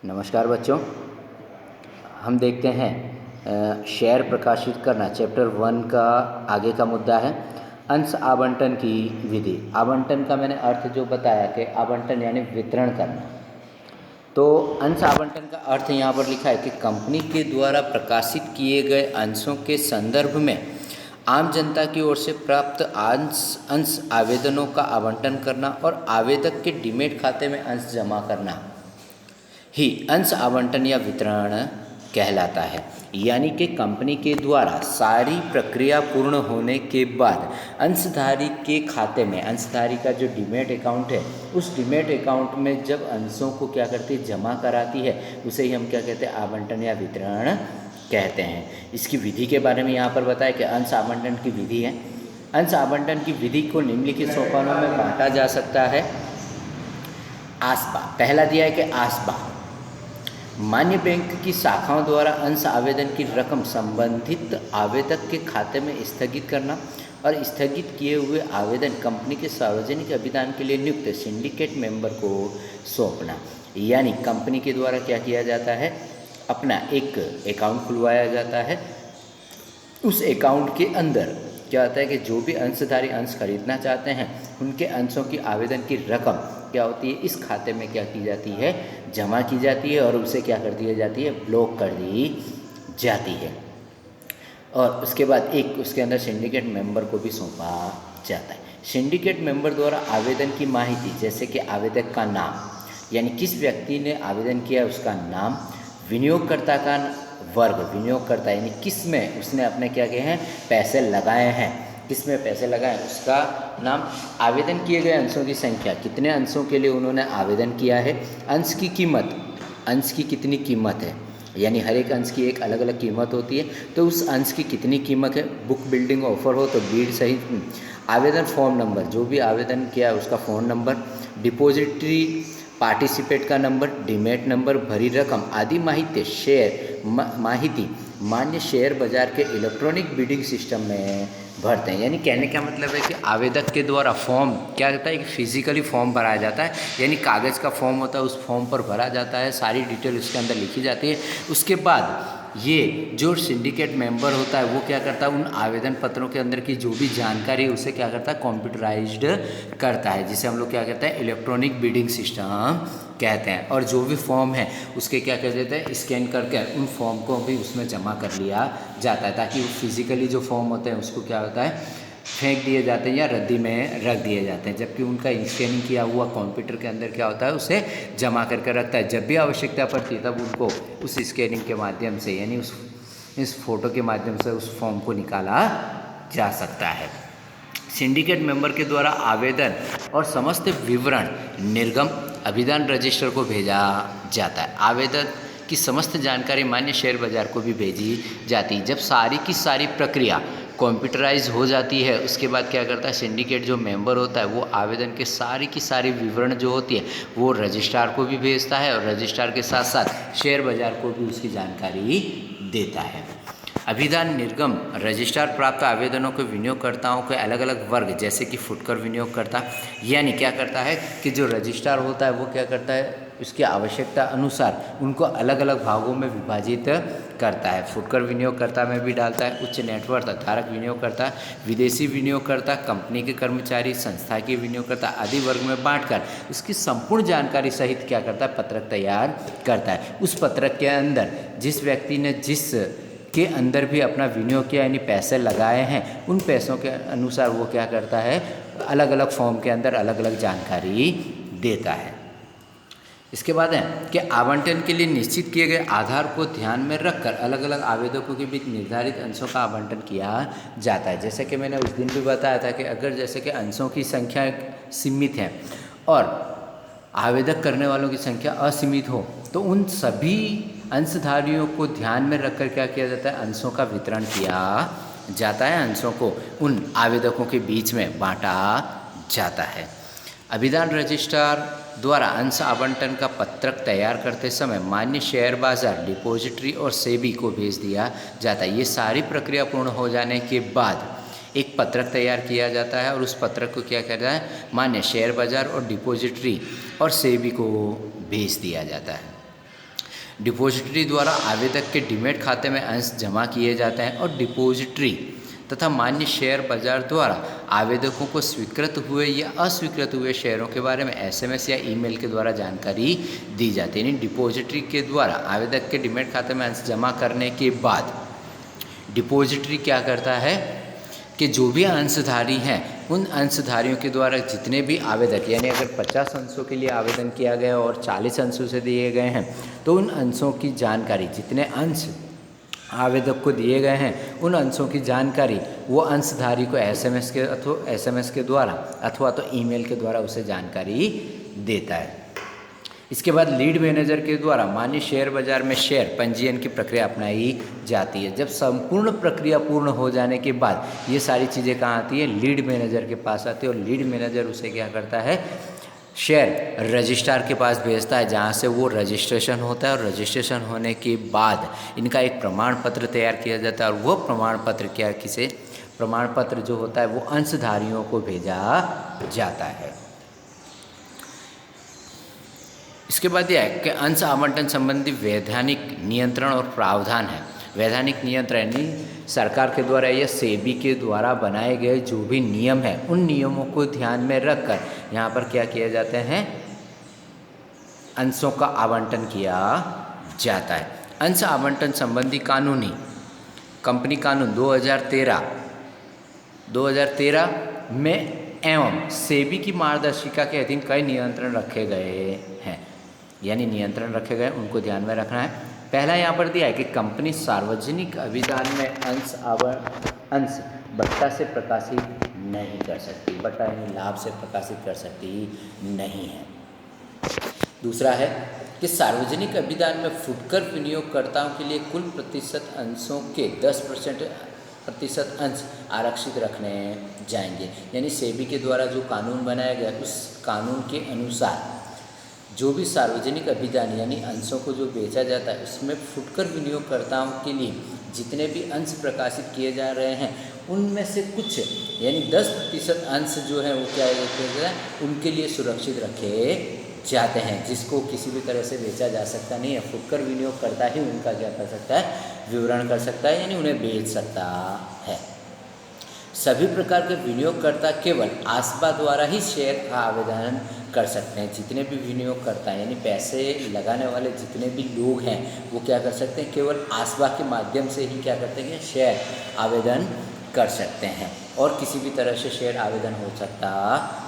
नमस्कार बच्चों। हम देखते हैं शेयर प्रकाशित करना चैप्टर 1 का आगे का मुद्दा है अंश आवंटन की विधि। आवंटन का मैंने अर्थ जो बताया कि आवंटन यानी वितरण करना। तो अंश आवंटन का अर्थ यहाँ पर लिखा है कि कंपनी के द्वारा प्रकाशित किए गए अंशों के संदर्भ में आम जनता की ओर से प्राप्त अंश आवेदनों का आवंटन करना और आवेदक के डीमैट खाते में अंश जमा करना ही अंश आवंटन या वितरण कहलाता है। यानी कि कंपनी के द्वारा सारी प्रक्रिया पूर्ण होने के बाद अंशधारी के खाते में, अंशधारी का जो डीमैट अकाउंट है, उस डीमैट अकाउंट में जब अंशों को क्या करती है, जमा कराती है, उसे ही हम क्या कहते हैं, आवंटन या वितरण कहते हैं। इसकी विधि के बारे में यहाँ पर बताया कि अंश आवंटन की विधि है। अंश आवंटन की विधि को निम्नलिखित सोपानों में बांटा जा सकता है। आसपा पहला दिया है कि आसपा मान्य बैंक की शाखाओं द्वारा अंश आवेदन की रकम संबंधित आवेदक के खाते में स्थगित करना और स्थगित किए हुए आवेदन कंपनी के सार्वजनिक अभियान के लिए नियुक्त सिंडिकेट मेंबर को सौंपना। यानी कंपनी के द्वारा क्या किया जाता है, अपना एक अकाउंट खुलवाया जाता है। उस अकाउंट के अंदर क्या होता है कि जो भी अंशधारी अंश खरीदना चाहते हैं उनके अंशों की आवेदन की रकम क्या होती है, इस खाते में क्या की जाती है, जमा की जाती है और उसे क्या कर दिया जाती है, ब्लॉक कर दी जाती है। और उसके बाद एक उसके अंदर सिंडिकेट मेंबर को भी सौंपा जाता है। सिंडिकेट मेंबर द्वारा आवेदन की माहिती, जैसे कि आवेदक का नाम, यानी किस व्यक्ति ने आवेदन किया उसका नाम, विनियोगकर्ता का वर्ग, विनियोगकर्ता यानी किस में उसने अपने क्या किए हैं, पैसे लगाए हैं, किस में पैसे लगाए उसका नाम, आवेदन किए गए अंशों की संख्या, कितने अंशों के लिए उन्होंने आवेदन किया है, अंश की कीमत, अंश की कितनी कीमत है, यानी हर एक अंश की एक अलग अलग कीमत होती है, तो उस अंश की कितनी कीमत है, बुक बिल्डिंग ऑफर हो तो बीड सहित, आवेदन फॉर्म नंबर, जो भी आवेदन किया उसका फ़ोन नंबर, डिपॉजिटरी पार्टिसिपेट का नंबर, डीमैट नंबर, भरी रकम आदि माहिती माहिती मान्य शेयर बाजार के इलेक्ट्रॉनिक बिडिंग सिस्टम में भरते हैं। यानी कहने का मतलब है कि आवेदक के द्वारा फॉर्म क्या रहता है, एक फिजिकली फॉर्म भराया जाता है, यानी कागज़ का फॉर्म होता है, उस फॉर्म पर भरा जाता है, सारी डिटेल उसके अंदर लिखी जाती है। उसके बाद ये जो सिंडिकेट मेंबर होता है वो क्या करता है, उन आवेदन पत्रों के अंदर की जो भी जानकारी है उसे क्या करता है, कंप्यूटराइज्ड करता है, जिसे हम लोग क्या कहते हैं, इलेक्ट्रॉनिक बिडिंग सिस्टम कहते हैं। और जो भी फॉर्म है उसके क्या कर देते हैं, स्कैन करके उन फॉर्म को भी उसमें जमा कर लिया जाता है, ताकि वो फिजिकली जो फॉर्म होते हैं उसको क्या होता है, फेंक दिए जाते हैं या रद्दी में रख दिए जाते हैं, जबकि उनका स्कैनिंग किया हुआ कंप्यूटर के अंदर क्या होता है, उसे जमा करके रखता है। जब भी आवश्यकता पड़ती है तब उनको उस स्कैनिंग के माध्यम से, यानी इस फोटो के माध्यम से उस फॉर्म को निकाला जा सकता है। सिंडिकेट मेंबर के द्वारा आवेदन और समस्त विवरण निर्गम अभिधान रजिस्टर को भेजा जाता है। आवेदन की समस्त जानकारी मान्य शेयर बाजार को भी भेजी जाती है। जब सारी की सारी प्रक्रिया कंप्यूटराइज हो जाती है, उसके बाद क्या करता है, सिंडिकेट जो मेंबर होता है वो आवेदन के सारी की सारी विवरण जो होती है वो रजिस्ट्रार को भी भेजता है और रजिस्ट्रार के साथ साथ शेयर बाजार को भी उसकी जानकारी देता है। अभिधान निर्गम रजिस्ट्रार प्राप्त आवेदनों के विनियोगकर्ताओं के अलग अलग वर्ग, जैसे कि फुटकर विनियोगकर्ता, यानी क्या करता है कि जो रजिस्ट्रार होता है वो क्या करता है, उसकी आवश्यकता अनुसार उनको अलग अलग भागों में विभाजित करता है। फुटकर विनियोगकर्ता में भी डालता है उच्च नेटवर्थ धारक विनियोगकर्ता, विदेशी विनियोगकर्ता, कंपनी के कर्मचारी, संस्था के विनियोगकर्ता आदि वर्ग में बांटकर उसकी संपूर्ण जानकारी सहित क्या करता है, पत्रक तैयार करता है। उस पत्रक के अंदर जिस व्यक्ति ने जिस के अंदर भी अपना विनियोग किया, यानी पैसे लगाए हैं, उन पैसों के अनुसार वो क्या करता है, अलग अलग फॉर्म के अंदर अलग अलग जानकारी देता है। इसके बाद है कि आवंटन के लिए निश्चित किए गए आधार को ध्यान में रखकर अलग अलग आवेदकों के बीच निर्धारित अंशों का आवंटन किया जाता है। जैसे कि मैंने उस दिन भी बताया था कि अगर जैसे कि अंशों की संख्या सीमित है और आवेदक करने वालों की संख्या असीमित हो, तो उन सभी अंशधारियों को ध्यान में रखकर क्या किया जाता है, अंशों का वितरण किया जाता है, अंशों को उन आवेदकों के बीच में बांटा जाता है। अभिधान रजिस्ट्रार द्वारा अंश आवंटन का पत्रक तैयार करते समय मान्य शेयर बाजार, डिपॉजिटरी और सेबी को भेज दिया जाता है। ये सारी प्रक्रिया पूर्ण हो जाने के बाद एक पत्रक तैयार किया जाता है और उस पत्रक को क्या करता है, मान्य शेयर बाजार और डिपॉजिटरी और सेबी को भेज दिया जाता है। डिपॉजिटरी द्वारा आवेदक के डीमैट खाते में अंश जमा किए जाते हैं और डिपॉजिटरी तथा मान्य शेयर बाजार द्वारा आवेदकों को स्वीकृत हुए या अस्वीकृत हुए शेयरों के बारे में एसएमएस या ईमेल के द्वारा जानकारी दी जाती है। यानी डिपॉजिटरी के द्वारा आवेदक के डीमैट खाते में अंश जमा करने के बाद डिपॉजिटरी क्या करता है कि जो भी अंशधारी हैं उन अंशधारियों के द्वारा जितने भी आवेदक, यानी अगर 50 अंशों के लिए आवेदन किया गया और 40 अंशों से दिए गए हैं तो उन अंशों की जानकारी, जितने अंश आवेदक को दिए गए हैं उन अंशों की जानकारी वो अंशधारी को एसएमएस के द्वारा अथवा तो ईमेल के द्वारा उसे जानकारी देता है। इसके बाद लीड मैनेजर के द्वारा मान्य शेयर बाजार में शेयर पंजीयन की प्रक्रिया अपनाई जाती है। जब संपूर्ण प्रक्रिया पूर्ण हो जाने के बाद ये सारी चीज़ें कहाँ आती है, लीड मैनेजर के पास आती है और लीड मैनेजर उसे क्या करता है, शेयर रजिस्ट्रार के पास भेजता है जहाँ से वो रजिस्ट्रेशन होता है और रजिस्ट्रेशन होने के बाद इनका एक प्रमाण पत्र तैयार किया जाता है और वो प्रमाण पत्र जो होता है वो अंशधारियों को भेजा जाता है। इसके बाद यह है कि अंश आवंटन संबंधी वैधानिक नियंत्रण और प्रावधान है। वैधानिक नियंत्रण यानी सरकार के द्वारा या सेबी के द्वारा बनाए गए जो भी नियम हैं उन नियमों को ध्यान में रखकर यहाँ पर क्या किया जाते हैं, अंशों का आवंटन किया जाता है। अंश आवंटन संबंधी कानूनी कंपनी कानून 2013 में एवं सेबी की मार्गदर्शिका के अधीन कई नियंत्रण रखे गए हैं, यानी नियंत्रण रखे गए उनको ध्यान में रखना है। पहला यहाँ पर दिया है कि कंपनी सार्वजनिक अभिदान में अंश बट्टा से प्रकाशित नहीं कर सकती, बट्टा यानी लाभ से प्रकाशित कर सकती नहीं है। दूसरा है कि सार्वजनिक अभिदान में फुटकर विनियोगकर्ताओं के लिए कुल प्रतिशत अंशों के 10% अंश आरक्षित रखने जाएंगे। यानी सेबी के द्वारा जो कानून बनाया गया उस कानून के अनुसार जो भी सार्वजनिक अभिदान यानी अंशों को जो बेचा जाता है उसमें फुटकर विनियोगकर्ताओं के लिए जितने भी अंश प्रकाशित किए जा रहे हैं उनमें से कुछ यानी 10% अंश जो है वो क्या है उनके लिए सुरक्षित रखे जाते हैं, जिसको किसी भी तरह से बेचा जा सकता नहीं है। फुटकर विनियोगकर्ता ही उनका क्या कर सकता है, विवरण कर सकता है, यानी उन्हें बेच सकता है। सभी प्रकार के विनियोगकर्ता केवल आस्बा द्वारा ही शेयर का आवेदन कर सकते हैं। जितने भी विनियोगकर्ता यानी पैसे लगाने वाले जितने भी लोग हैं वो क्या कर सकते हैं, केवल आस्बा के माध्यम से ही क्या करते हैं, शेयर आवेदन कर सकते हैं और किसी भी तरह से शेयर आवेदन हो सकता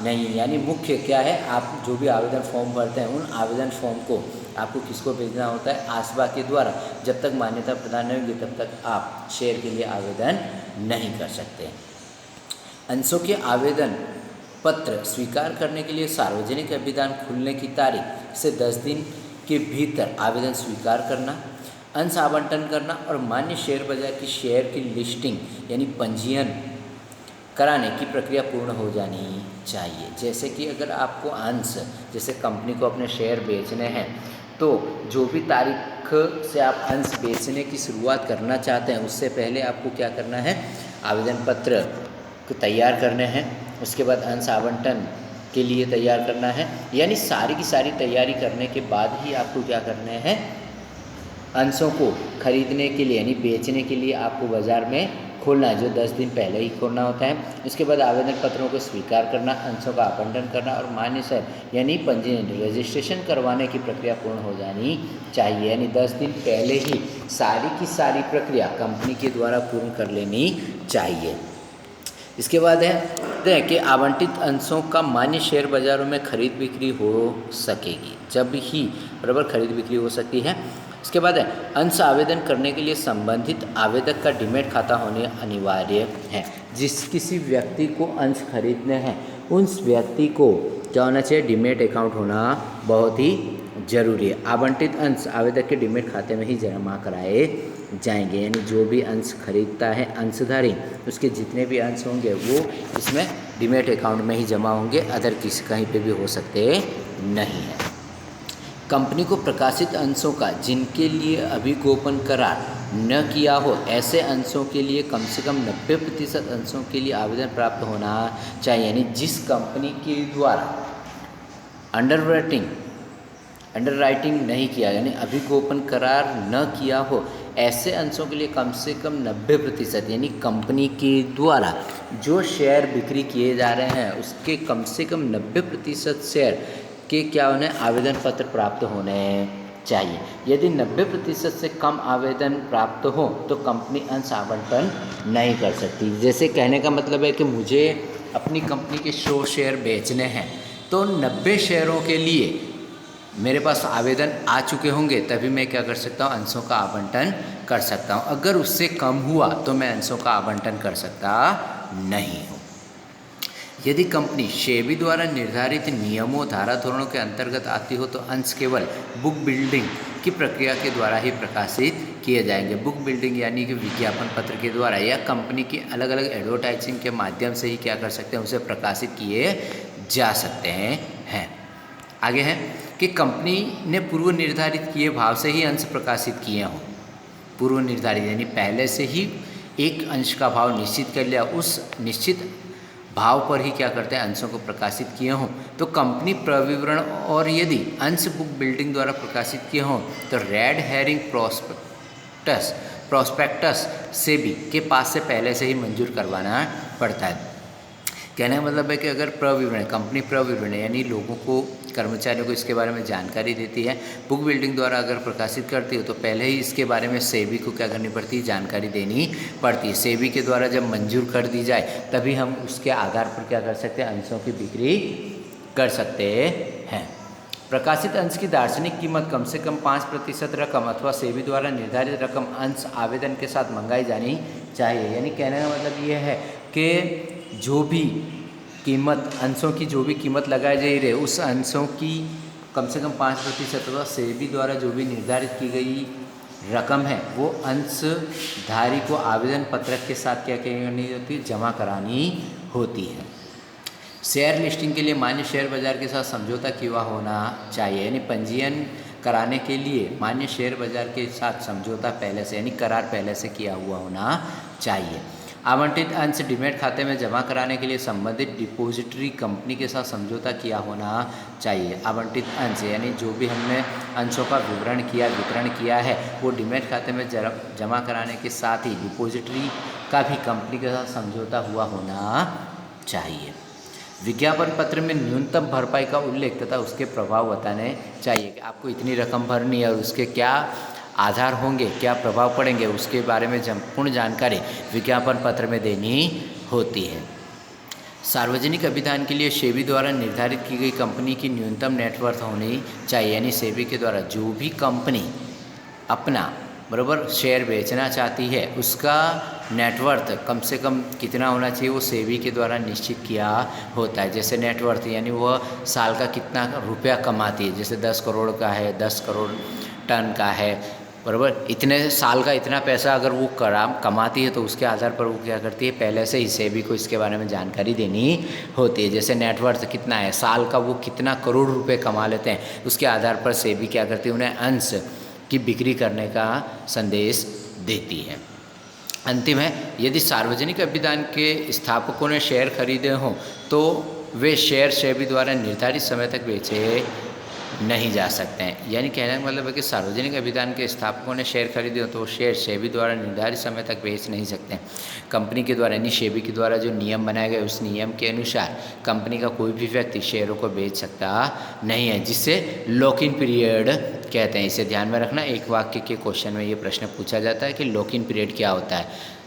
नहीं। यानी मुख्य क्या है, आप जो भी आवेदन फॉर्म भरते हैं उन आवेदन फॉर्म को आपको किसको भेजना होता है, आस्बा के द्वारा। जब तक मान्यता प्रदान नहीं होगी तब तक आप शेयर के लिए आवेदन नहीं कर सकते। अंशों के आवेदन पत्र स्वीकार करने के लिए सार्वजनिक अभिदान खुलने की तारीख से 10 दिन के भीतर आवेदन स्वीकार करना, अंश आवंटन करना और मान्य शेयर बाजार की शेयर की लिस्टिंग यानी पंजीयन कराने की प्रक्रिया पूर्ण हो जानी चाहिए। जैसे कि अगर आपको अंश, जैसे कंपनी को अपने शेयर बेचने हैं तो जो भी तारीख से आप अंश बेचने की शुरुआत करना चाहते हैं उससे पहले आपको क्या करना है, आवेदन पत्र को तैयार करने हैं। उसके बाद अंश आवंटन के लिए तैयार करना है, यानी सारी की सारी तैयारी करने के बाद ही आपको क्या करने हैं, अंशों को खरीदने के लिए यानी बेचने के लिए आपको बाज़ार में खोलना है, जो 10 दिन पहले ही खोलना होता है। उसके बाद आवेदन पत्रों को स्वीकार करना, अंशों का आवंटन करना और मान्य शेयर यानी पंजीयन रजिस्ट्रेशन करवाने की प्रक्रिया पूर्ण हो जानी चाहिए। यानी 10 दिन पहले ही सारी की सारी प्रक्रिया कंपनी के द्वारा पूर्ण कर लेनी चाहिए। इसके बाद है कि आवंटित अंशों का मान्य शेयर बाज़ारों में खरीद बिक्री हो सकेगी, जब ही बराबर खरीद बिक्री हो सकती है। इसके बाद है अंश आवेदन करने के लिए संबंधित आवेदक का डीमैट खाता होने अनिवार्य है। जिस किसी व्यक्ति को अंश खरीदने हैं उस व्यक्ति को क्या होना चाहिए, डीमैट अकाउंट होना बहुत ही जरूरी है। आवंटित अंश आवेदक के डीमैट खाते में ही जमा कराए जाएंगे, यानी जो भी अंश खरीदता है अंशधारी उसके जितने भी अंश होंगे वो इसमें डीमैट अकाउंट में ही जमा होंगे, अदर किसी कहीं पे भी हो सकते नहीं है। कंपनी को प्रकाशित अंशों का जिनके लिए अभी गोपन करार न किया हो ऐसे अंशों के लिए कम से कम 90% अंशों के लिए आवेदन प्राप्त होना चाहिए। यानी जिस कंपनी के द्वारा अंडरराइटिंग अंडरराइटिंग नहीं किया यानी अभिगोपन करार न किया हो, ऐसे अंशों के लिए कम से कम 90% यानी कंपनी के द्वारा जो शेयर बिक्री किए जा रहे हैं उसके कम से कम 90% शेयर के क्या उन्हें आवेदन पत्र प्राप्त होने चाहिए। यदि 90% से कम आवेदन प्राप्त हो तो कंपनी अंश आवंटन नहीं कर सकती। जैसे कहने का मतलब है कि मुझे अपनी कंपनी के 100 शेयर बेचने हैं तो 90 शेयरों के लिए मेरे पास आवेदन आ चुके होंगे तभी मैं क्या कर सकता हूँ, अंशों का आवंटन कर सकता हूँ। अगर उससे कम हुआ तो मैं अंशों का आवंटन कर सकता नहीं हूँ। यदि कंपनी सेबी द्वारा निर्धारित नियमों धाराधोरणों के अंतर्गत आती हो तो अंश केवल बुक बिल्डिंग की प्रक्रिया के द्वारा ही प्रकाशित किए जाएंगे। बुक बिल्डिंग यानी कि विज्ञापन पत्र के द्वारा या कंपनी की अलग अलग एडवर्टाइजिंग के माध्यम से ही क्या कर सकते हैं, उसे प्रकाशित किए जा सकते हैं। आगे है कि कंपनी ने पूर्व निर्धारित किए भाव से ही अंश प्रकाशित किए हों। पूर्व निर्धारित यानी पहले से ही एक अंश का भाव निश्चित कर लिया, उस निश्चित भाव पर ही क्या करते हैं, अंशों को प्रकाशित किए हों तो कंपनी प्रविवरण, और यदि अंश बुक बिल्डिंग द्वारा प्रकाशित किए हों तो रेड हेरिंग प्रोस्पेक्टस सेबी के पास से पहले से ही मंजूर करवाना पड़ता है। कहने का मतलब है कि अगर प्रविवरण, कंपनी प्रविवरण यानी लोगों को, कर्मचारियों को इसके बारे में जानकारी देती है, बुक बिल्डिंग द्वारा अगर प्रकाशित करती हो तो पहले ही इसके बारे में सेबी को क्या करनी पड़ती है, जानकारी देनी पड़ती है। सेबी के द्वारा जब मंजूर कर दी जाए तभी हम उसके आधार पर क्या कर सकते हैं, अंशों की बिक्री कर सकते हैं। प्रकाशित अंश की दार्शनिक कीमत कम से कम 5% रकम अथवा सेबी द्वारा निर्धारित रकम अंश आवेदन के साथ मंगाई जानी चाहिए। यानी कहने का मतलब ये है कि जो भी कीमत, अंशों की जो भी कीमत लगाई जा रही है उस अंशों की कम से कम 5% अथवा सेबी द्वारा जो भी निर्धारित की गई रकम है वो अंशधारी को आवेदन पत्रक के साथ क्या करनी होती है, जमा करानी होती है। शेयर लिस्टिंग के लिए मान्य शेयर बाजार के साथ समझौता किया होना चाहिए। यानी पंजीयन कराने के लिए मान्य शेयर बाजार के साथ समझौता पहले से यानी करार पहले से किया हुआ होना चाहिए। आवंटित अंश डीमैट खाते में जमा कराने के लिए संबंधित डिपॉजिटरी कंपनी के साथ समझौता किया होना चाहिए। आवंटित अंश यानी जो भी हमने अंशों का वितरण किया है वो डीमैट खाते में जमा कराने के साथ ही डिपॉजिटरी का भी कंपनी के साथ समझौता हुआ होना चाहिए। विज्ञापन पत्र में न्यूनतम भरपाई का उल्लेख तथा उसके प्रभाव बताने चाहिए कि आपको इतनी रकम भरनी है और उसके क्या आधार होंगे, क्या प्रभाव पड़ेंगे, उसके बारे में पूर्ण जानकारी विज्ञापन पत्र में देनी होती है। सार्वजनिक अभियान के लिए सेबी द्वारा निर्धारित की गई कंपनी की न्यूनतम नेटवर्थ होनी चाहिए। यानी सेबी के द्वारा जो भी कंपनी अपना बराबर शेयर बेचना चाहती है उसका नेटवर्थ कम से कम कितना होना चाहिए वो सेबी के द्वारा निश्चित किया होता है। जैसे नेटवर्थ यानी वह साल का कितना रुपया कमाती है, जैसे 10 करोड़ का है, 10 करोड़ टन का है, बराबर इतने साल का इतना पैसा अगर वो कमाती है तो उसके आधार पर वो क्या करती है, पहले से ही सेबी को इसके बारे में जानकारी देनी होती है। जैसे नेटवर्थ कितना है, साल का वो कितना करोड़ रुपए कमा लेते हैं, उसके आधार पर सेबी क्या करती है, उन्हें अंश की बिक्री करने का संदेश देती है। अंतिम है, यदि सार्वजनिक अभियान के स्थापकों ने शेयर खरीदे हों तो वे शेयर सेबी द्वारा निर्धारित समय तक बेचे नहीं जा सकते हैं। यानी कहने का मतलब है कि सार्वजनिक अभियान के स्थापकों ने शेयर खरीदे हो तो शेयर सेबी द्वारा निर्धारित समय तक बेच नहीं सकते हैं। कंपनी के द्वारा यानी सेबी के द्वारा जो नियम बनाए गए उस नियम के अनुसार कंपनी का कोई भी व्यक्ति शेयरों को बेच सकता नहीं है, जिससे लॉक इन पीरियड कहते हैं। इसे ध्यान में रखना, एक वाक्य के क्वेश्चन में ये प्रश्न पूछा जाता है कि लॉक इन पीरियड क्या होता है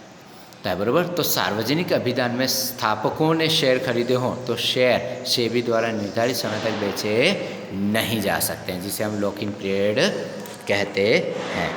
बराबर। तो सार्वजनिक अभियान में स्थापकों ने शेयर खरीदे हों तो शेयर सेबी द्वारा निर्धारित समय तक बेचे नहीं जा सकते हैं, जिसे हम लॉक इन पीरियड कहते हैं।